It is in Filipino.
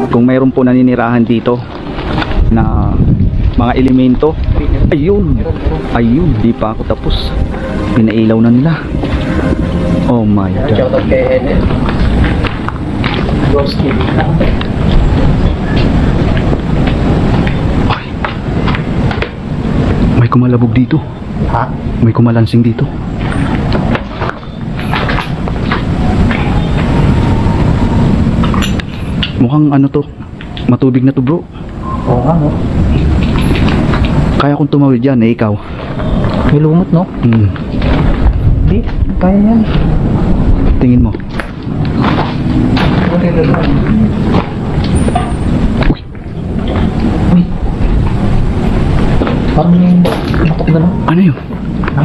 kung mayroon po naninirahan dito na mga elemento. Ayun, ayun, di pa ako tapos, pinailaw na nila. Oh my god. Shoutout kay Enel. Ghost TV. Ay, may kumalabog dito, Ha? may kumalansing dito. Mukhang ano to, matubig na to bro. Oo nga, no? Kaya kong tumawid dyan, eh ikaw. May lumot, no? Hindi, kaya yan. Tingin mo. Uy. Uy. Parang yung batok na, no? Ano yun? Ha?